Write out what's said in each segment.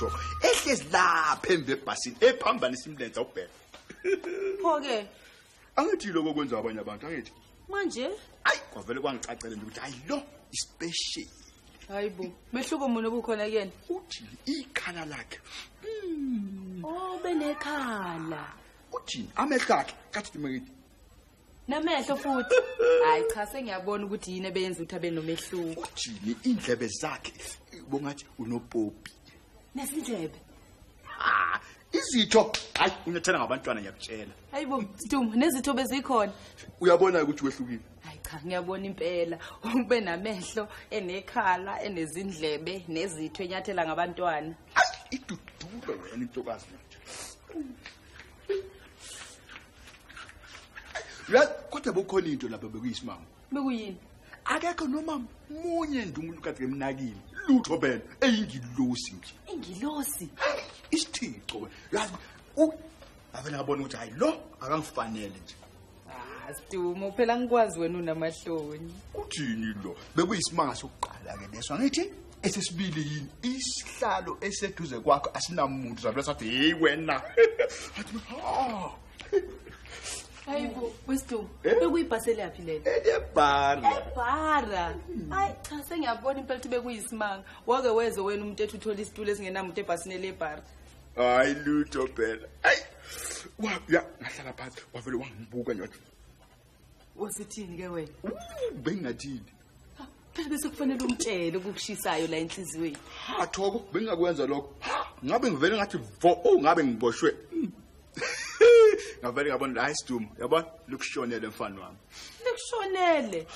lutho ehlezi lapha emve ebhasini ephambanisa imlenze ubheka Pho-ke angithi lokho kwenza abanye abantu angithi manje ayi kwavele kwangicacela nje ukuthi hayi lo special hayibo mehluko mona obukhona kuyena uthi ikhala lakhe oh benekhala uthi amehlo akhe kathi ngithi namehlo futhi hayi cha sengiyabona ukuthi yini ebenza ukuthi abe nomehluko uthini indlebe zakhe bongathi unopopi nesindlebe izitho hayi unathana ngabantwana ngiyakutshela hayibo Stum nezitho bezikhona uyabona ukuthi wehlukile hayi cha ngiyabona impela ube namehlo enekhala enezindlebe nezitho enyathela ngabantwana idudulo wena intokazi manje la kodwa bukhona into lapha bekuyisimanga bekuyini akekho noma munye nje umuntu kade emnakile lutho phela eyingilosi nje ingilosi isithixo yazi avela ngabona ukuthi hayi lo akangifanele nje Stum phela ngikwazi wena unamahloni uthini lo bekuyisimanga sokuqala ke leso ngithi esesibili yini isihlalo eseduze kwakho asinamuntu zavela sathi hey wena athi hayibo Stum bekuyibhasele yaphi lena ebhara hayi cha sengiyabona impela ukuthi bekuyisimanga wake weze wena umuntu ethi uthola isitulo esingenamuntu ebhasini lebhara hayi lutho phela hayi ya ngahlala phansi wavele wangibuka nje wathi wasithini ke wena bengathini phela bese kufanele umtshele ukukushisayo la enhliziyweni thoko bengakwenza lokho ngabe ngivele ngathi ngabe ngiboshwe ngavele ngabona hayi Stum yabona lokushonela emfana wami lekushonele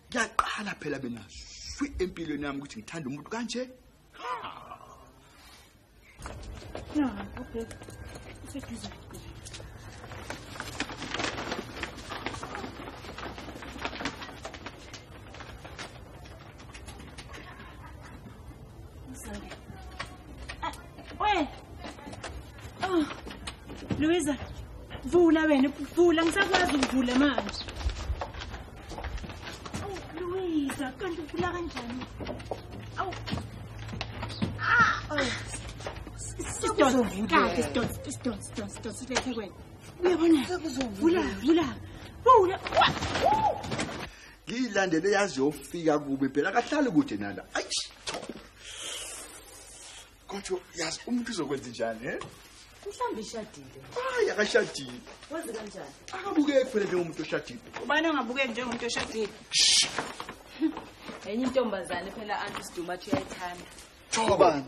ngiyaqala phela benaswi empilweni yami ukuthi ngithanda umuntu kanje okay useduze Louisa, vula wena, vula ngisakwazi ukuvula manje. Louisa, kanti uvula kanjani? Stop, silethe kwena. Uyabona? Vula. Ngilandele yazi yofika kube phela akahlali kude nala ayish kodwa yazi umuntu uzokwenza njani mhlambe ishadile hayi akashadile wazi kanjani akabukeki phela njengomuntu oshadile ubani ongabukeki njengomuntu oshadile enye intombazane phela anti Stum athi uyayithanda Thobani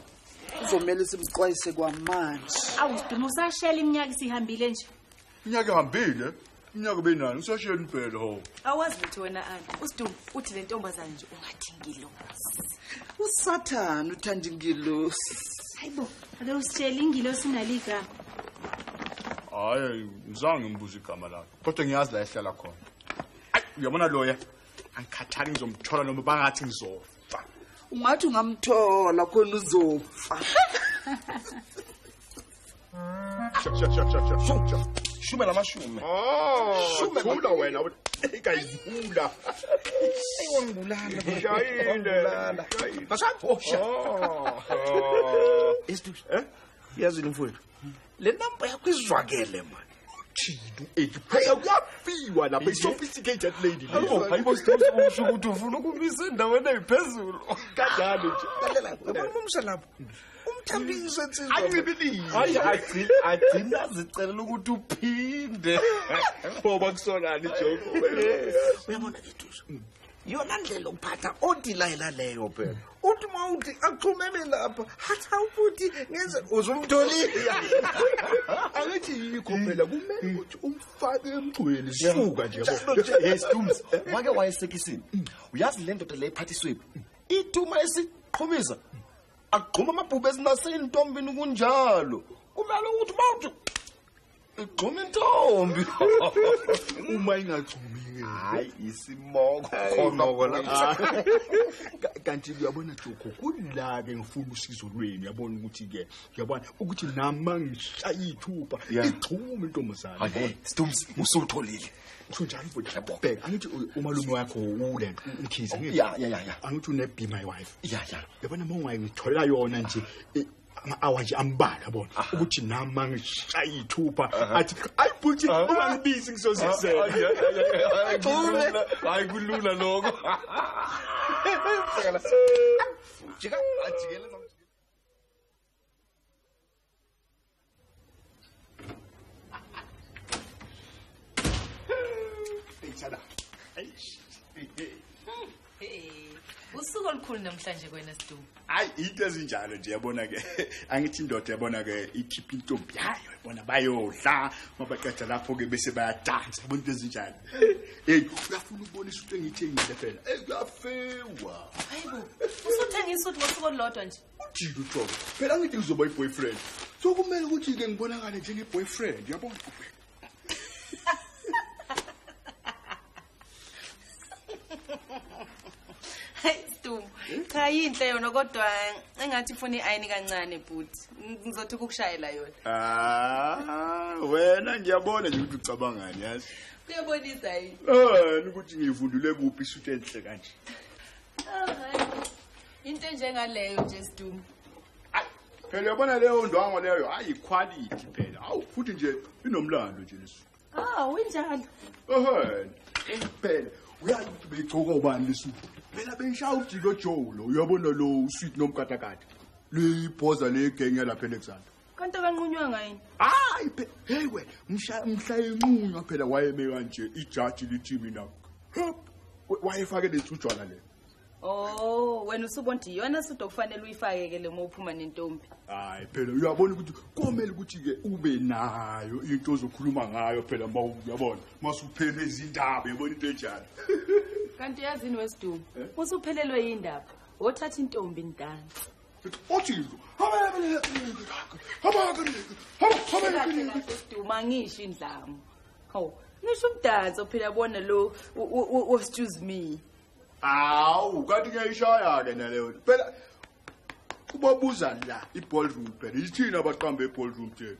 uzomela simxwayise kwamanje Stum usashela iminyaka isihambile nje inyaka ihambile inyaka benani usashela impela ho awazi ukuthi wena anti Stum uthi le ntombazane nje ungathingilo uSathana uthanda ingilosi hayibo ake usitshela ingilosi naligama hayi ngizange ngibuza igama lakhe kodwa ngiyazi la ehlala khona uyabona loya angikhathali ngizomthola noma bangathi ngizofa ungathi ungamthola khona uzofa shume lamashume shume thula wena ekayivula ayongibulala shayile basapho yazi mfowethu le number yakho izwakele man thina ephaya kuyafiwa lapha sophisticated lady hayibo Stum ukuthi ufuna ukubisa endaweni eyiphezulu kanjalo nje yabona umsha lapho umthambise insizwa ayibili hayi agcina zicelela ukuthi uphinde ngoba kusonani joke uyabona lethuso yona ndlela ukuphatha odilayela leyo phela uthi mawuthi axhumene lapha hatha ukuthi ngenze uzumtholile angithi yikho phela kumele ukuthi umfake emgcweni suka nje hey Stum wake wayesekisini uyazi le ndoda le iphathiswe ithuma esiqhumisa aqhuma amabhubhe ezinaseyintombini kunjalo kumele ukuthi mawuthi igxuma intombi uma ingaxhumi hayi isimoko khona la kanti uyabona Joko kula ke ngifuna usizo lweni yabona ukuthi ke uyabona ukuthi nama ngishayithupha igxuma intombazana hayi Stum usutholile kusho njalo futhi bheka angithi umalume wakho ule umkhize ngithi ya angithi une be my wife ya yabona mongwaye ngithola yona nje ama-hour nje ambala yabona ukuthi nami mangishaya ithupha athi ayi buthi ungangibizi ngizozisela hayi kulula lokho jika ajikele usuku olukhulu namhlanje kwena Siduma. hayi into ezinjalo nje yabona ke angithi indoda yabona ke ikhipha intombi yayo yabona bayodla mabaqeda lapho ke bese bayadansa yabona into ezinjalo uyafuna ukubonisa into engithengile phela kuyafewa Hayibo, usuthengisa uthi ngosuku olulodwa nje. uthini uThobo phela angithi uzoba i-boyfriend so kumele ukuthi ke ngibonakale njenge-boyfriend yabona Siduma, cha yinhle yona kodwa engathi ufuna iayini kancane bhuti. Ngizothi ukukushayela yona. wena ngiyabona nje ukuthi ucabangani yazi Kuyabonisa yini? ukuthi ngivundule kuphi isuthi enhle kanje Into njengaleyo nje Siduma. phela uyabona leyo ndwango leyo hayi quality phela awu futhi nje inomlando nje leso Winjalo. phela uyazi ukuthi beyigcoka ubani lesu phela beyishaya ujiko Joe lo uyabona lo usweet nomkatakade libhoza legenge lapha eLexander Kanti kanqunywa ngayini? hayi phela hey wena mhla enqunywa phela wayeme kanje ijaji lithi mina wayefake lethujwana le Wena usubona ukuthi iyona sudo kufanele uyifake ke le mophuma nentombi. hayi phela uyabona ukuthi komele ukuthi ke ube nayo into ozokhuluma ngayo phela uyabona masuphele izindaba yabona into enjalo Kanti yazini weSiduma, usuphelelwe yindaba. Wothatha intombi ndana. othizwe Siduma ngisho indlamu. Hawu, ngisho umdanso phela bona lo excuse me. awu kanti ngiyayishaya ke naleyo phela kubabuza la i-ballroom phela yithina abaqambe e-ballroom nje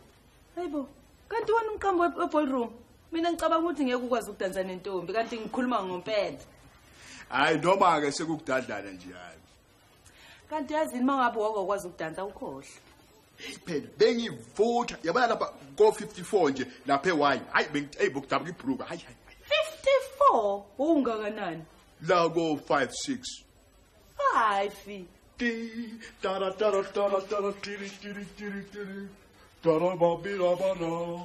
Hayibo, kanti wena umqambo we-ballroom? Mina ngicabanga ukuthi ngeke ukwazi ukudansa nentombi kanti ngikhuluma ngompela. hayi noma ke sekukudadlana nje hayi Kanti yazini mangabe wakwazi ukudansa ukhohle. phela bengivutha yabona lapha ko-54 nje lapha ewayi hayi bengithi bokudabuka ibhruka hayi 54 ungakanani? la ko-56 5. tara tara tara tara tiri tiri tiri tiri tara babira bara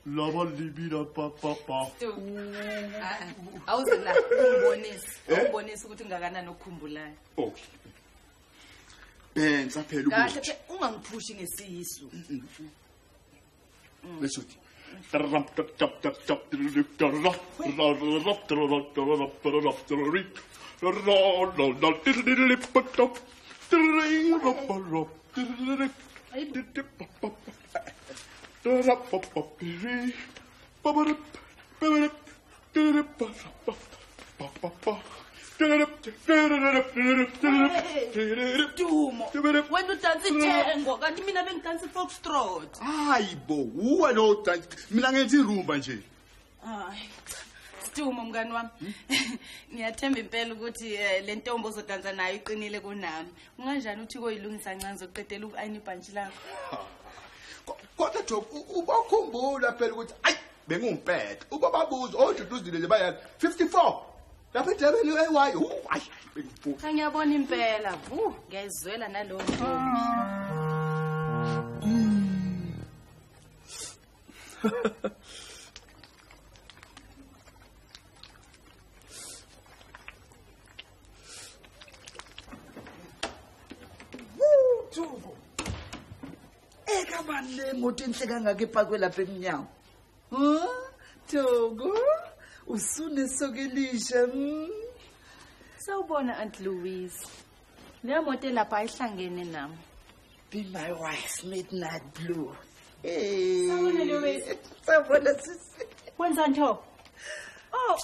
lava libira pa pa pa Awuze la ungibonisa ukuthi ngakanani okukhumbulayo. okay benza phela Kahle ke ungangiphushi ngesisu. lesuthi Dumo. Wena udansa ithengo kanti mina bengidansa foxtrot. hayibo uwe lo mina ngenza irumba nje Hayi. Dumo mngani wami. Ngiyathemba impela ukuthi le ntombi ozodansa nayo iqinile kunami. Unganjani uthi koyilungisa kancane zokuqedela uku-ayini ibhantshi lakho? kodwa Job ubakhumbula phela ukuthi ayi bengumpethe ubababuza ojutuzile nje bayani 54 lapha edabeni ewayi hayi bengibuka Ngiyabona impela. Ngiyayizwela nalowo ntombi. Thubo. Ekabani le moto enhle kangaka epakwe lapha eminyango. Thogo, usunesokelisha. Sawubona Aunt Louise. Leyo moto lapha ayihlangene nami. Be my wife's midnight blue. Sawubona Louise. Sawubona sisi. Wenza nto?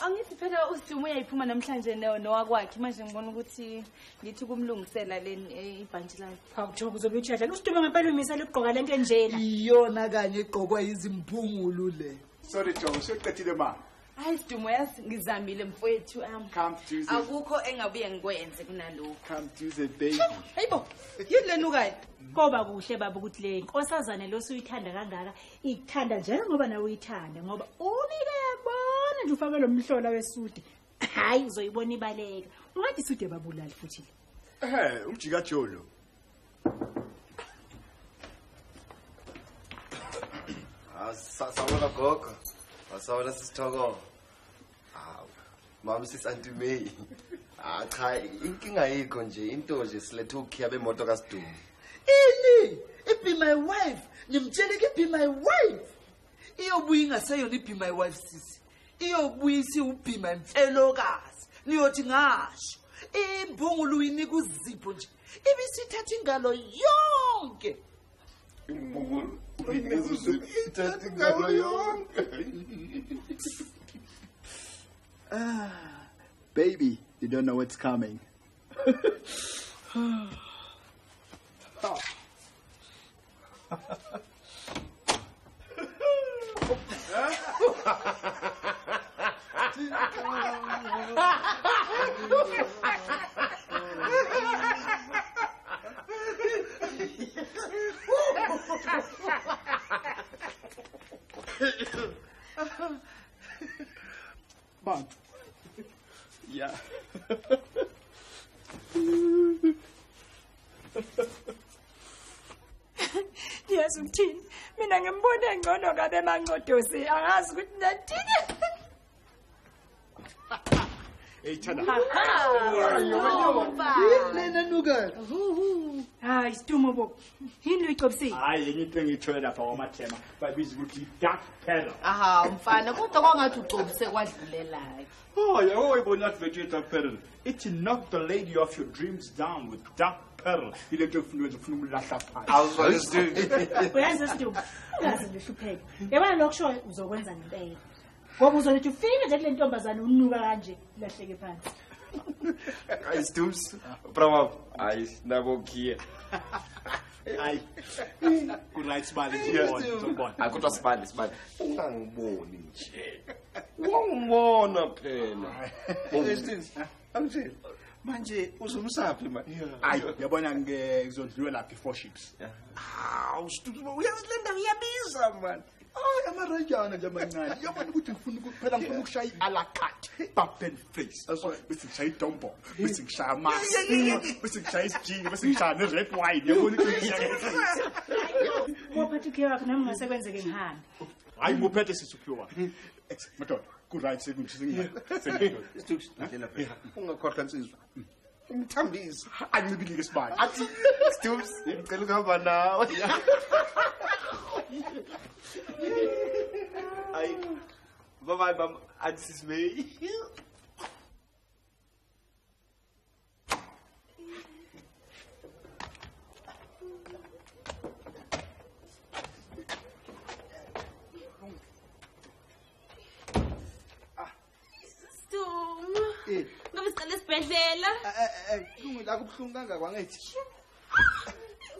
Angithi phela uSiduma uyayiphuma namhlanje nowakwakhe manje ngibona ukuthi ngithi kumlungisela leni ibhantshi lakhe. Hawu Thobo uzobe utshela. USiduma ngempela umisela ukugqoka lento enjena. Iyona kanye egqokwa izimphungulu le. sorry Job seqedile ma Hayi Sidumo yazi ngizamile mfowethu Come Tuesday. akukho engabuye ngikwenze kunalokho. Come Tuesday, baby. Hayibo, yini lenukayo? Koba kuhle baba ukuthi le nkosazana losuyithanda kangaka ikuthanda njengoba nawe uyithanda ngoba ubike yabona nje ufake lo mhlola wesude. Hayi uzoyibona ibaleka. Ungathi sude babulali futhi. Umjika Jolo. Sawona gogo. Sawona sisithoko. Mama sis Auntie May. Cha inkinga yikho nje into nje silethe ukhiya bemoto kaSidumo. Ini, it be my wife. Ngimtshele ke be my wife. Iyobuya ingaseyona be my wife sisi. Iyobuya isi my mfelokazi. Niyothi ngasho. Imbungulu inika uzipho nje. Ibisithatha ingalo yonke. Imbungulu ithatha ingalo yonke. Baby, you don't know what's coming. Bon. Yeah. Yazi ukuthini? Mina ngimbona ngcono kabe mancodosi angazi ukuthi nathini. Hey, Chana. Lena nuka. Hayi Sidumo bo. Yini uyicobisile? Hayi yenye into engithola lapha kwamathema babiza ukuthi dark pedal. Aha, mfana kodwa kwangathi ucobise kwadlulelayo. Oh, yeah, oh, ibona ukuthi dark pedal. It knock the lady of your dreams down with dark pedal. Ile nto ufuna umlahla phansi. Awuzwa Sidumo. Uyazi Sidumo. Ungazi ngihlupheke. Yabona lokusho uzokwenza ngempela. Ngoba uzothi ufike nje kule ntombazana unuka kanje lahleke phansi. Ay Sidumo. Bravo. Ay nabo ukhiya. Hayi. Ku right smile ngibona. Akutwa sibali. Ungangiboni nje. Wangibona phela. Angitshela manje uzomsaphi manje Hayi, yabona ngizodliwa lapha i4 ships. Ustumo uyazilenda uyabiza man Amarajana nje amancane. Yabona ukuthi phela ngifuna ukushaya a la carte. Papen face. Bese ngishaya idombo. Bese ngishaya mas. Bese ngishaya isijingi. Bese ngishaya ne-red wine. Yabona ukuthi Wophatha ukhiya wakho nami ngasekwenzeke ngihambe. hayi muphethe sisuphiwa. Madoda, ku right sekunje sengiyona. Isithukuthela phela ungakhohlwa insizwa umthambisa Angibilike isibani. Athi Sidumo ngicela ukuhamba nawe. Ay. Bye mama. Auntie Sis May. Sidumo. Ngoba sicela isibhedlela. Kungila kubuhlungu kangaka ngithi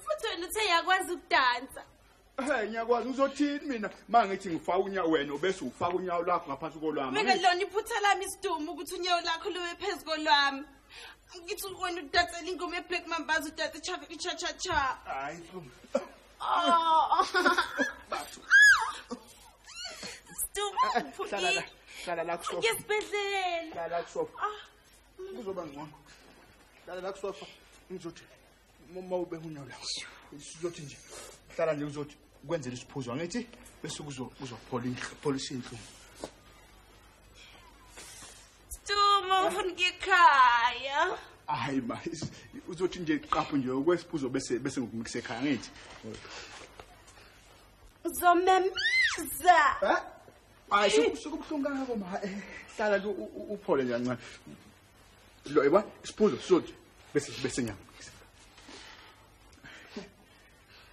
Futhi wena uthe yakwazi ukudansa. Ngiyakwazi uzothini mina mangithi ngifaka unyawo wena bese ufaka unyawo lakho ngaphansi kolwami. Meke lona iphutha lami Sidumo ukuthi unyawo lakho liwe phezulu kolwami. Ngithi wena udatsela ingoma yeBlack Mambazo udatsa cha cha cha. Hayi. Sidumo. Hlala la kusofa. Yesibhedlela. Hlala la kusofa. Kuzoba ngcono. Hlala la kusofa. Ngizothi uma ube unyawo lakho. Sizothi nje. Hlala nje uzothi kwenzela isiphuzo ngithi bese uzophola police indlu. Sidumo ufuna ngikhaya. Hayi ma uzothi nje qapho nje okwesiphuzo bese ngikuse ekhaya ngithi. Uzomemeza. Hayi sokubuhlungu kangako ma hlala nje uphole nje kancane. Lo yeba isiphuzo sothi bese nyanga.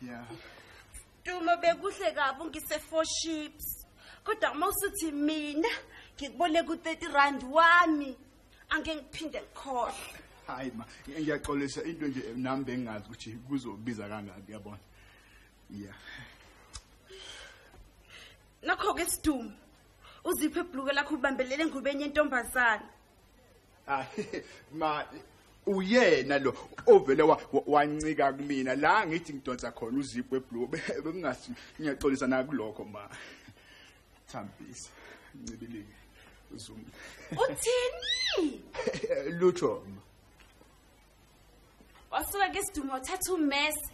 Yeah. Sidumo bekuhle kabi ngise4 ships. Kodwa mawusithi mina ngikuboleka u30 wami angeke ngiphinde ngikhohle. Hayi ma ngiyaxolisa into nje nami bengazi ukuthi kuzobiza kangaka yabona. Yeah. Nakho ke Sidumo uziphe ibhuluke lakho ubambelele engubeni yentombazana. Ma uyena lo ovele wancika kumina la ngithi ngidonsa khona uzipho ebhluku bengingasi ngiyaxolisa nakulokho ma. Thambisa ncibilike uzum. Uthini? Lutho. Wasuka ke Sidumo wathatha umese.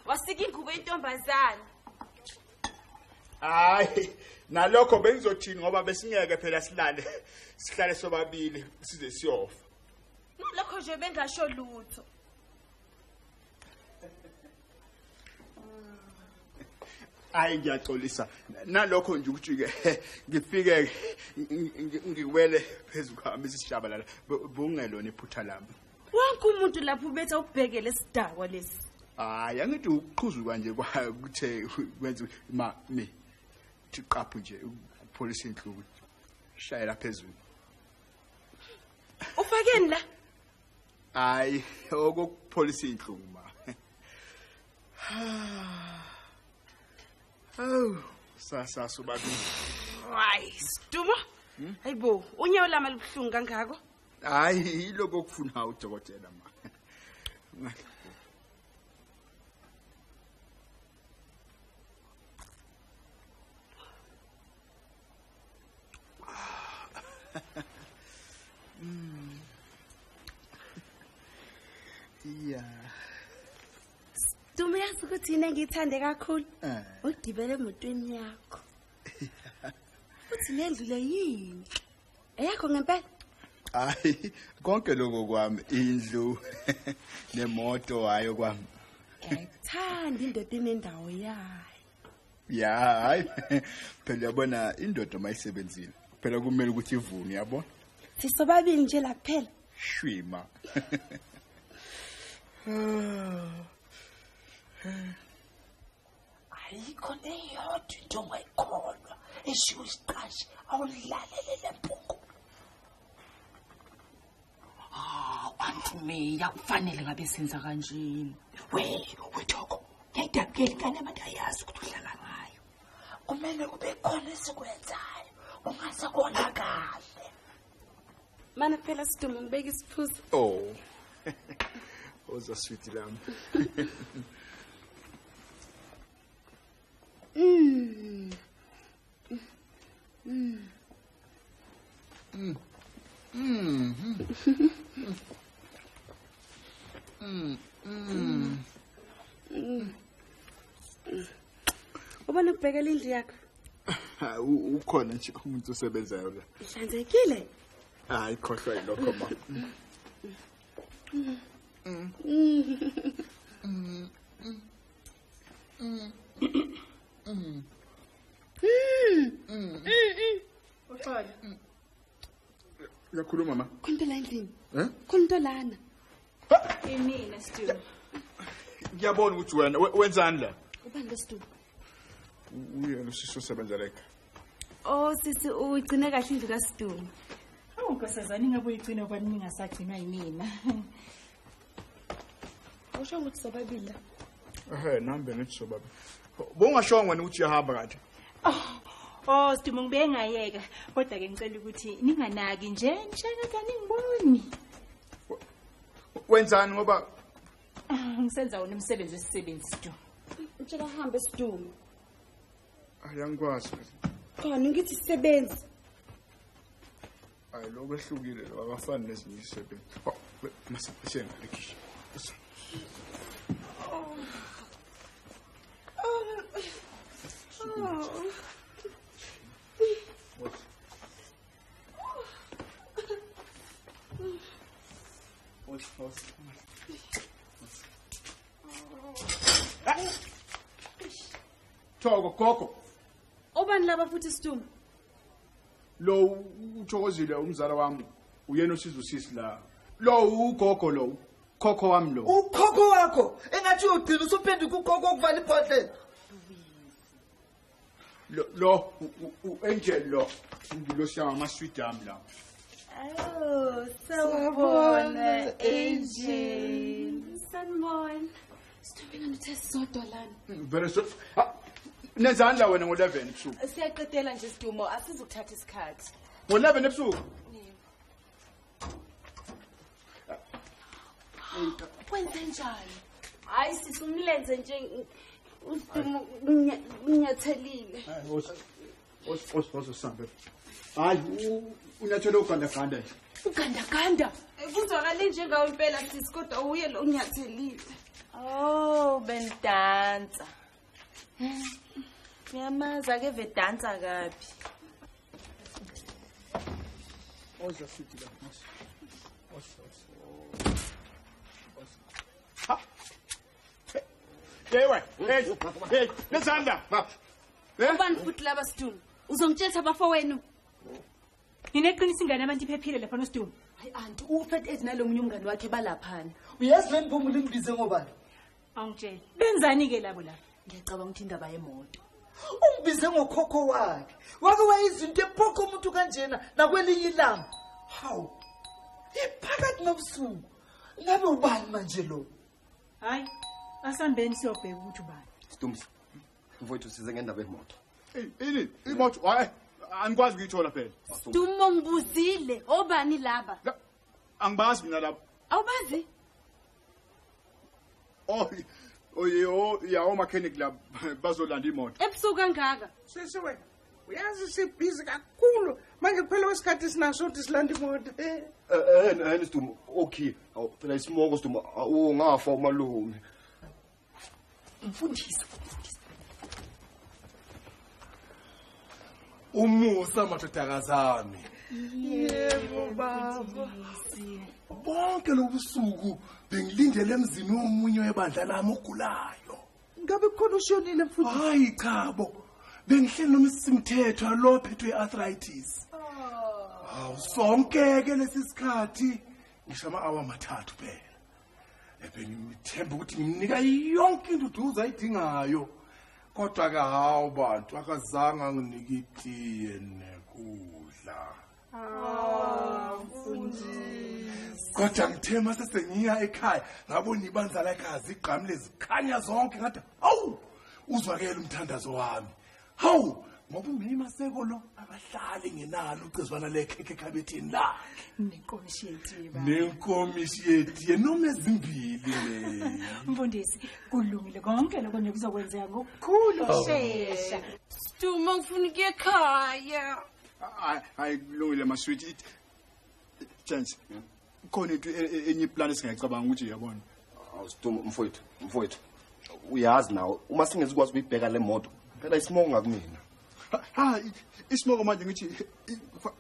Wasika ingubo yentombazana. Hayi nalokho bengizothini ngoba besingeke phela sihlale sobabili size siyofa. Lokho nje bengasho lutho. Hayi ngiyaxolisa nalokho nje ukuthi ke ngifike ngiwele phezulu kwami sishabalala bungelona iphutha lami. Wonke umuntu lapho ubethe ubhekele sidakwa lesi. Hayi angithi uqhuzuka nje kwakuthe kwenza mi thiqaphu nje upolice inhluku shayela phezulu. Ufakeni la? Hayi okupolice inhluku ma. Oh sasa sobabili. Hayi Sidumo. Hayibo unyewo lama libuhlungu kangako? Hayi iloko okufuna udokotela ma. Yeah. Sidumo yazi ukuthi yini ngithande kakhulu? Ugibele emotweni yakho. Uthi nendlule yini? Eyakho ngempela? Hayi konke lokho kwami indlu nemoto hayo kwami. Ngithanda indoda enendawo yayo. Ya hayi phela yabona indoda mayisebenzile. Phela kumele ukuthi ivune yabona. Sisobabili nje laphela. Shwima. Ayikho neyodwa into ongayikholwa eshiwo isiqashi awulalele lempungu. Antumeya kufanele ngabe senza kanjeni. Wethoko ngiyidabukeli kanye abantu ayazi ukuthi udlala ngayo. Kumele kube khona esikwenzayo ungase kona kahle. Mana phela Sidumo ngibeka isiphuzo. Oh. Oza sweet lam. Ubona ukubhekela indlu yakho. Ukhona nje umuntu osebenzayo la. Ihlanzekile? Hayi khohlwa lokho ma. Uxolo. Uyakhuluma ma? Khonto la endlini. Khonto lana. Emina Sidumo. Ngiyabona ukuthi wena wenzani la? Ubani leSidumo? Uyena usisebenza la. Oh sisi ugcine kahle indlu kaSidumo. Awunkosazana ingabe uyigcina kwani ningasagcina yimina. Usho ukuthi sobabili la. Nambe nithi sobaba. Bongasho wena ukuthi uyahamba kanti. Oh Sidumo ngibe ngayeka kodwa ke ngicela ukuthi ninganaki nje nishaka ningiboni. Wenzani ngoba Ngisenza wona umsebenzi wesisebenzi Sidumo. Utshela hambe Sidumo. Ayangikwazi. Khona ngithi sisebenzi. Hayi lokho ehlukile lo akafani nezinye izisebenzi. Masiphiseni lekhishi. Thoko gogo. Ubani laba futhi Sidumo? Lo uthokozile umzala wami uyena osizusisi la. Lo ugogo lo. Khokho wami lo. Ukhokho wakho engathi ugcina usuphenduka kukhokho okuvala ibhodlela. Lo Angel lo. Ngilo siya amasweet ami la. Oh, sawubona Angel. Sanibona. Sidumo ngithe sodwa lana. Very so. Nezandla wena ngo11 ebusuku. Siyaqedela nje Sidumo, asizukuthatha isikhathi. Ngo11 ebusuku. Kwenze njani? Hayi sisumlenze nje Sidumo unyathelile. Osambe. Hayi unyathele ugandaganda nje. Ugandaganda. Kuzwakale njengawo impela sisi kodwa uye lo unyathelile. Oh, bendansa. Ngiyamaza ke vedansa kabi. Oza sithi la. Ha. Hey, nezandla. Ubani futhi laba Sidumo? Uzongitshela abafowenu. Ngineqinisa ingane abantu iphephile lapha noSidumo. Hayi anti ufet edina lo munye umngane wakhe balaphana. Uyazi le mphumulo imbize ngobani? Awungitshela. Benzani ke labo lapha? Ngiyacabanga ukuthi indaba yemoto. Ungibize ngokhokho wakhe. Wake wayizinto ephokho umuntu kanjena nakwelinye ilanga. Hawu. Iphakathi nobusuku. Ngabe ubani manje lo? Hayi, asambeni siyobheka ukuthi ubani. Stumsi. Mfowethu size ngendaba yemoto. Ini imoto hayi angikwazi ukuyithola phela. Sidumo ngibuzile obani laba? Angibazi mina lapha. Awubazi? Ya mechanic lab bazolanda imoto. Ebusuku kangaka. Sisi wena uyazi sibhizi kakhulu manje kuphela wesikhathi sinaso ukuthi silanda imoto. Stumsi. Okay. Phela isimoko Stumsi ungafa umalume. Mfundisi. Umusa mathotakazami. Yebo baba. Bonke lobusuku bengilindele emzini womunye webandla lami ogulayo. Ngabe khona ushonile mfundisi? Hayi cha bo. Bengihleli noma isimthetho lo phethwe arthritis. Hawu sonke ke lesisikhathi ngisho ama-hour amathathu phela. Bengithemba ukuthi ngimnika yonke into uduze ayidingayo. Kodwa ke hawu bantu akazange nginike itiye nekudla. Mfundisi. Kodwa ngithema sesengiya ekhaya ngabona ibanza lakhazi igqami lezikhanya zonke ngathi hawu uzwakela umthandazo wami. Hawu ngoba uMimaseko lo abahlali ngenalo ucezwana lekhekhe ekhabethini la. Nenkomishi yetiye noma ezimbili. Mfundisi, kulungile konke lokho nekuzokwenzeka ngokukhulu shesha. Sidumo ngifuna ukuya ekhaya. Hayi kulungile masweet. Chance. Khona into enye plan esingayicabanga ukuthi uyabona. Stumsi mfowethu. Uyazi nawe uma singezikwazi ukuyibheka le moto phela isimoko ngakumina. Isimoko manje ngithi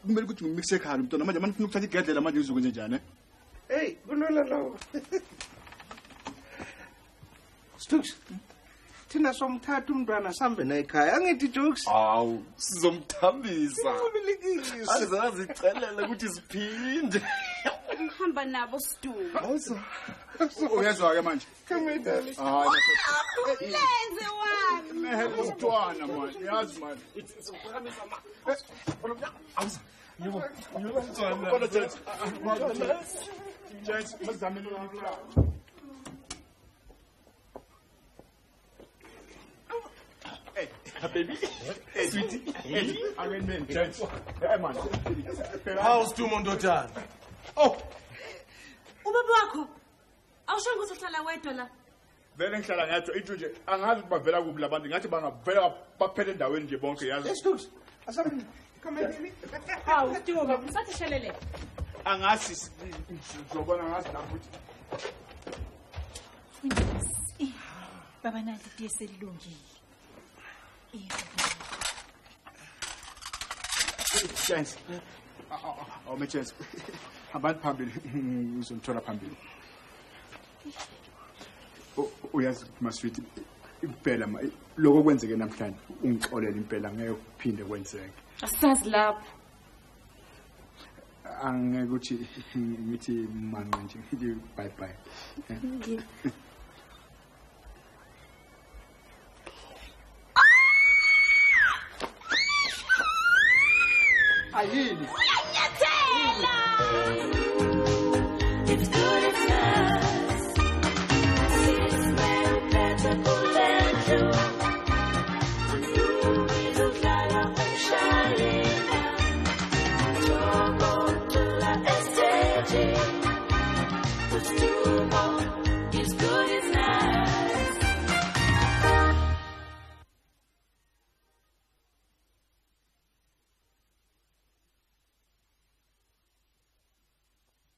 kumele ukuthi ngimikise ekhaya umntwana manje manifuna ukuthatha igedlela manje uzokwenza njani? Hey, kulula lo. Stumsi. Thina somthatha umntwana sambe naye ekhaya. Angithi jokes. Hawu sizomthambisa. Ubilikile. Azazicelele ukuthi siphinde. Ngihamba nabo Sidumo. Awusa. Uyezwa ke manje? Come darling. Lenze wami. Mehelo umntwana manje. Yazi manje. Awusa. Yebo. Kodwa Chance mazameni la. Hey, baby. Hey, sweetie. Hey, I'm in Chance. Hey man. Hawu Stumsi ndodana. Oh, Ubaba wakho awushongo ukuthi uhlala wedwa la. vele ngihlala ngathi into nje angazi ukuthi bavela kuphi labantu ngathi bangavela baphele endaweni nje bonke yazi. Stumsi. Asambe. Come here. Hawu Sidumo, usathi shelele. Angazi ngizobona ngazi lapho ukuthi Mfundisi. Baba nathi itiye selilungile. Chance. Chance. Abantu phambili uzomthola phambili. Uyazi masweet impela lokho kwenzeke namhlanje ungixolela impela ngeke kuphinde kwenzeke. Asazi lapho. Angeke ukuthi ngithi manqa nje ngithi bye bye. Ayini? Uyanyathela.